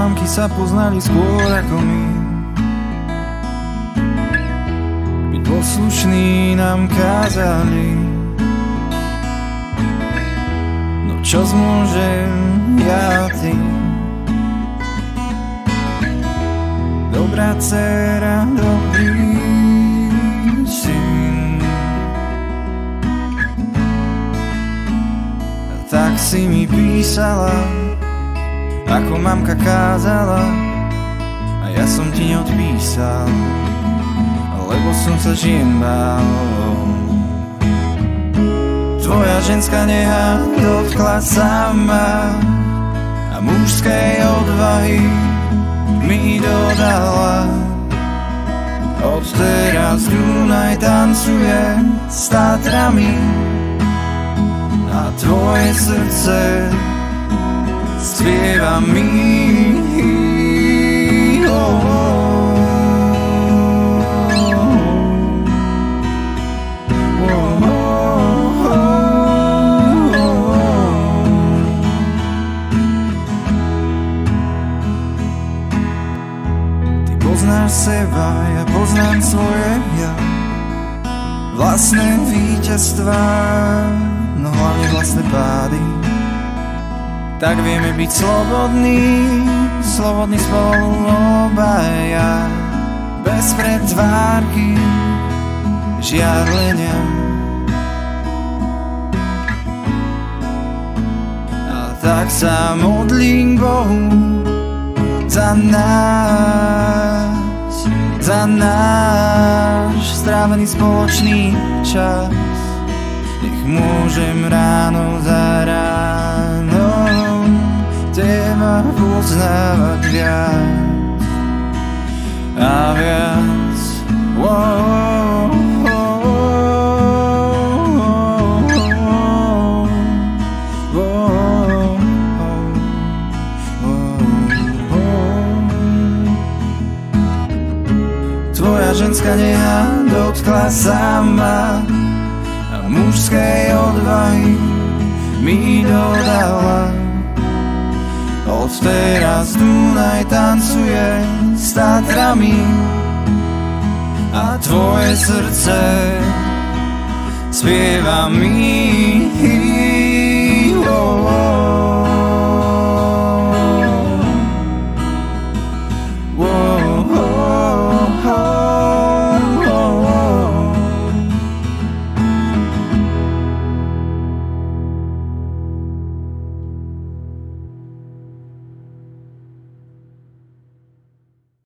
zámky sa poznali skôr ako my. Byť poslušný nám kázali, no čo zmôžem ja tým? Dobrá dcera, dobrý syn. Tak si mi písala, ako mamka kázala, a ja som ti neodpísal, lebo som sa žien bál. Tvoja ženská neha dotkla sa ma a mužskej odvahy mi dodala. Odteraz Dunaj tancuje s Tatrami a tvoje srdce spieva mi. Poznáš seba, ja poznám svoje ja, vlastné víťazstvá, no hlavne vlastné pády. Tak vieme byť slobodní spolu obaja, bez pretvárky, žiarlenia. A tak sa modlím Bohu za náš strávený spoločný čas. Nech môžem ráno za ránom teba poznávať viac a viac. Tvoja ženská neha dotkla sa ma a mužskej odvahy mi dodala. Odteraz Dunaj tancuje s Tatrami a tvoje srdce spieva mi.